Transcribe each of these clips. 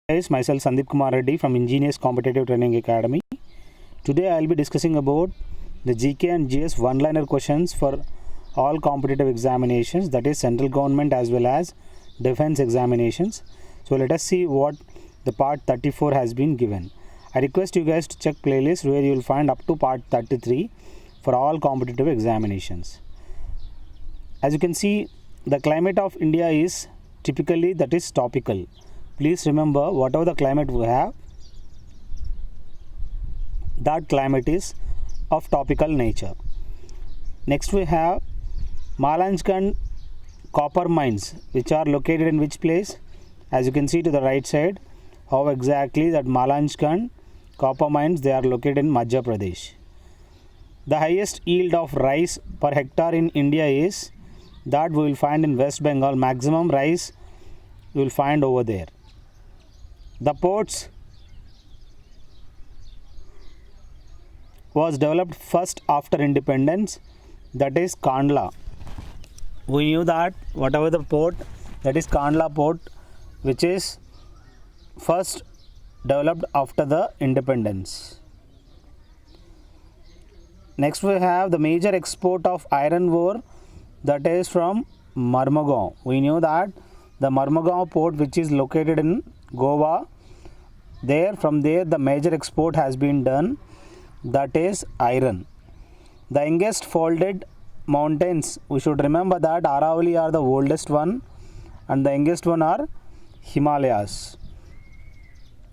Guys, myself Sandeep Kumar Reddy from Ingenious Competitive Training Academy. Today I will be discussing about the GK and GS one-liner questions for all competitive examinations, that is central government as well as defense examinations. So let us see what the part 34 has been given. I request you guys to check playlist where you will find up to part 33 for all competitive examinations. As you can see, the climate of India is typically that is tropical. Please remember, whatever the climate we have, that climate is of tropical nature. Next we have Malanjkhand copper mines, which are located in which place? As you can see to the right side, how exactly that Malanjkhand copper mines, they are located in Madhya Pradesh. The highest yield of rice per hectare in India is that we will find in West Bengal. Maximum rice you will find over there. The ports was developed first after independence, that is Kandla. We knew that whatever the port, that is Kandla port, which is first developed after the independence. Next we have the major export of iron ore, that is from Mormugao. We knew that the Mormugao port, which is located in Goa, from there the major export has been done, that is iron. The youngest folded mountains, we should remember that Aravalli are the oldest one and the youngest one are Himalayas.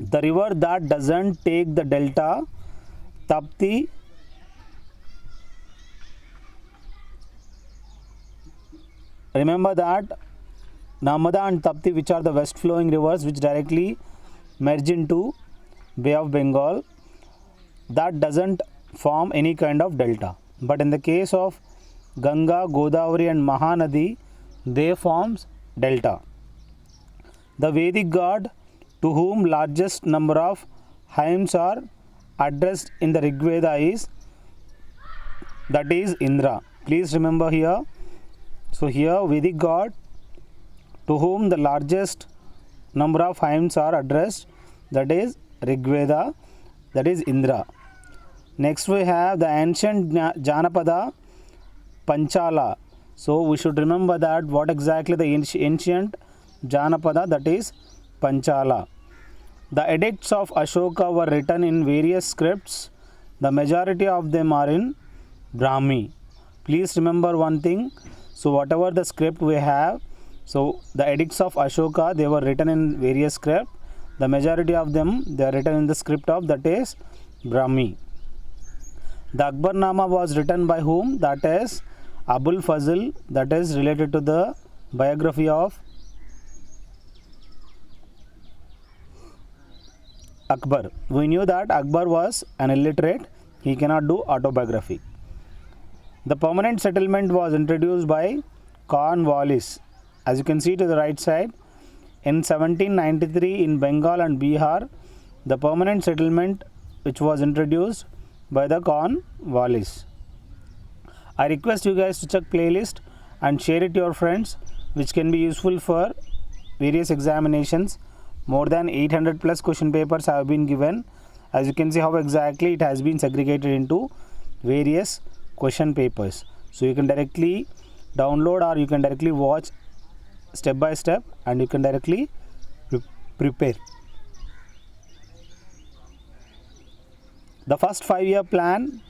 The river that doesn't take the delta, Tapti. Remember that Narmada and Tapti, which are the west flowing rivers which directly merge into Bay of Bengal, that doesn't form any kind of delta. But in the case of Ganga, Godavari and Mahanadi, they forms delta. The Vedic god to whom largest number of hymns are addressed in the Rig Veda is, that is Indra. Please remember here. So here Vedic god to whom the largest number of hymns are addressed, that is Rig Veda, that is Indra. Next we have the ancient Janapada Panchala. So we should remember that what exactly the ancient Janapada, that is Panchala. The edicts of Ashoka were written in various scripts. The majority of them are in Brahmi. Please remember one thing. So whatever the script we have, so the edicts of Ashoka, they were written in various scripts. The majority of them, they are written in the script of, that is Brahmi. The Akbarnama was written by whom? That is Abul Fazl, that is related to the biography of Akbar. We knew that Akbar was an illiterate, he cannot do autobiography. The permanent settlement was introduced by Cornwallis. As you can see to the right side, in 1793 in Bengal and Bihar, the permanent settlement which was introduced by the Cornwallis. I request you guys to check playlist and share it to your friends, which can be useful for various examinations. More than 800 plus question papers have been given. As you can see how exactly it has been segregated into various question papers. So you can directly download or you can directly watch step by step and you can directly prepare. The first 5-year plan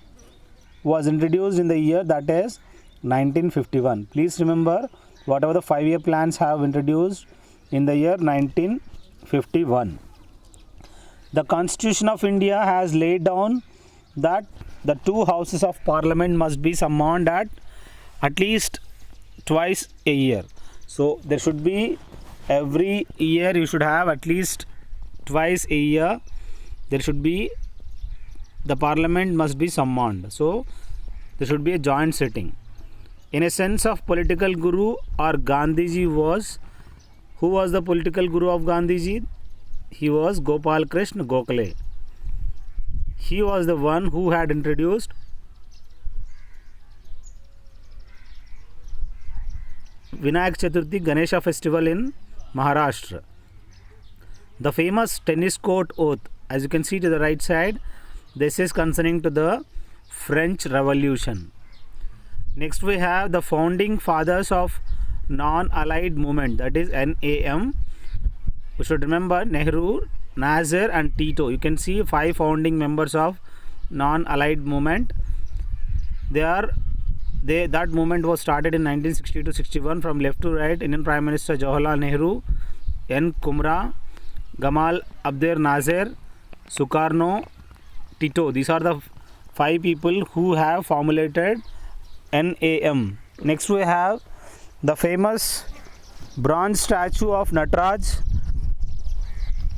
was introduced in the year, that is 1951. Please remember, whatever the 5-year plans have introduced in the year 1951. The Constitution of India has laid down that the 2 houses of parliament must be summoned at least twice a year. So there should be, every year you should have at least twice a year, there should be, the parliament must be summoned. So there should be a joint sitting. In a sense of political guru or Gandhiji was, who was the political guru of Gandhiji? He was Gopal Krishna Gokhale. He was the one who had introduced Vinayak Chaturthi Ganesha festival in Maharashtra. The famous tennis court oath, as you can see to the right side, this is concerning to the French Revolution. Next we have the founding fathers of non-allied movement, that is NAM. We should remember Nehru, Nasser and Tito. You can see 5 founding members of non-allied movement. That movement was started in 1960 to 61 from left to right. Indian Prime Minister Jawaharlal Nehru, N. Kumra, Gamal Abdel Nasser, Sukarno, Tito. These are the 5 people who have formulated NAM. Next we have the famous bronze statue of Nataraj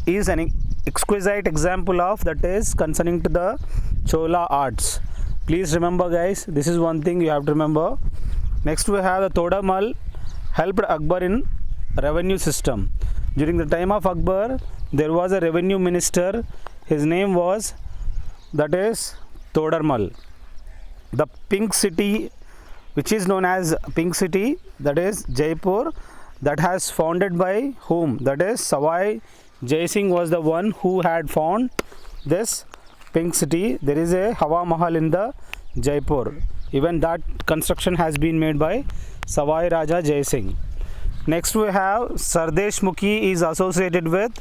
is an exquisite example of that is concerning to the Chola arts. Please remember guys, this is one thing you have to remember. Next we have the Todamal helped Akbar in revenue system. During the time of Akbar, there was a revenue minister. His name was that is Todarmal. The pink city, which is known as Pink City, that is Jaipur, that has founded by whom? That is Sawai Jai Singh was the one who had found this Pink City. There is a Hawa Mahal in the Jaipur. Even that construction has been made by Sawai Raja Jai Singh. Next we have Sardesh Mukhi is associated with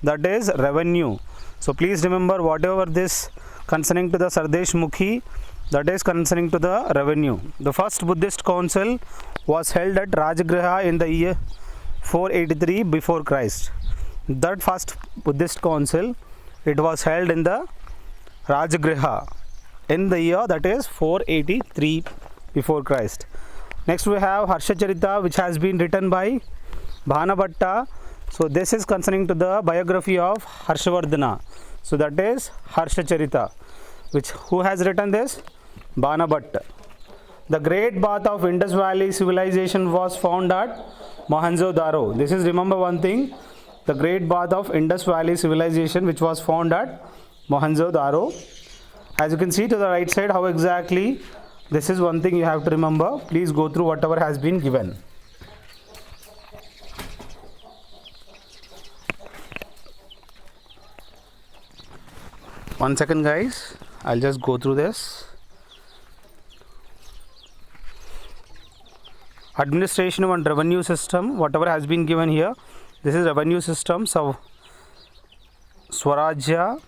that is revenue. So please remember whatever this concerning to the Sardesh Mukhi, that is concerning to the revenue. The first Buddhist council was held at Rajagriha in the year 483 before Christ. That first Buddhist council, it was held in the Rajagriha in the year that is 483 before Christ. Next we have Harshacharita, which has been written by Bhanabhatta. So this is concerning to the biography of Harshavardhana. So that is Harshacharita, which who has written this? Bhanabhatta. The great bath of Indus Valley civilization was found at Mohenjo-daro. This is, remember one thing, the great bath of Indus Valley civilization which was found at Mohenjo-daro. As you can see to the right side, how exactly, this is one thing you have to remember. Please go through whatever has been given. One second guys, I'll just go through this. Administration and revenue system, whatever has been given here, this is revenue system. So Swarajya,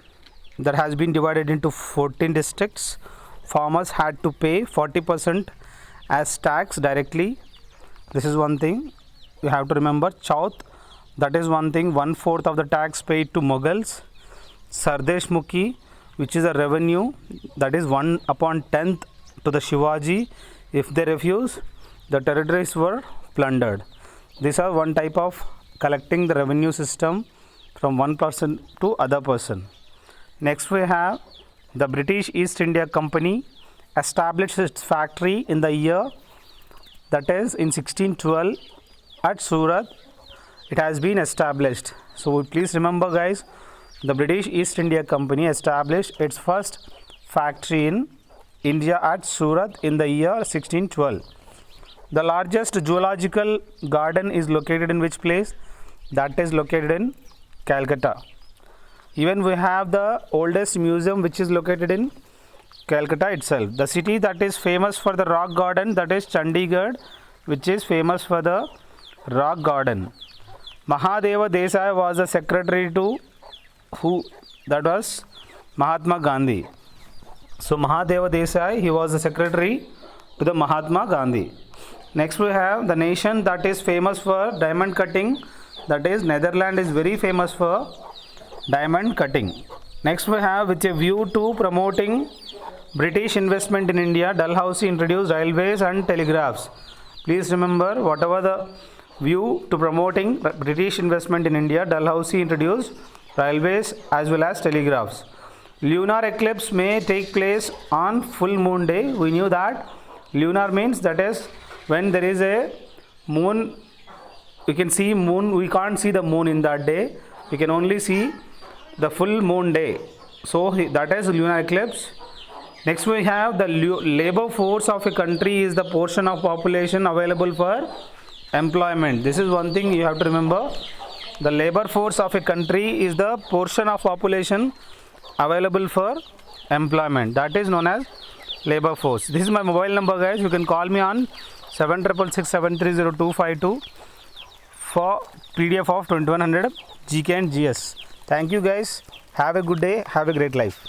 that has been divided into 14 districts. Farmers had to pay 40% as tax directly. This is one thing you have to remember. Chauth, that is one thing, 1/4 of the tax paid to Mughals. Sardesh Mukhi, which is a revenue, that is 1/10 to the Shivaji. If they refuse, the territories were plundered. These are one type of collecting the revenue system from one person to other person. Next we have the British East India Company established its factory in the year that is in 1612 at Surat. It has been established. So please remember guys, the British East India Company established its first factory in India at Surat in the year 1612. The largest zoological garden is located in which place? That is located in Calcutta. Even we have the oldest museum which is located in Calcutta itself. The city that is famous for the rock garden, that is Chandigarh, which is famous for the rock garden. Mahadeva Desai was the secretary to who? That was Mahatma Gandhi. So Mahadeva Desai, he was the secretary to the Mahatma Gandhi. Next we have the nation that is famous for diamond cutting, that is Netherlands is very famous for diamond cutting. Next we have, with a view to promoting British investment in India, Dalhousie introduced railways and telegraphs. Please remember, whatever the view to promoting British investment in India, Dalhousie introduced railways as well as telegraphs. Lunar eclipse may take place on full moon day. We knew that. Lunar means that is when there is a moon, we can see moon, we can't see the moon in that day. We can only see the full moon day. So that is lunar eclipse. Next we have the labor force of a country is the portion of population available for employment. This is one thing you have to remember. The labor force of a country is the portion of population available for employment. That is known as labor force. This is my mobile number, guys. You can call me on 7666730252 for PDF of 2100 GK and GS. Thank you, guys. Have a good day. Have a great life.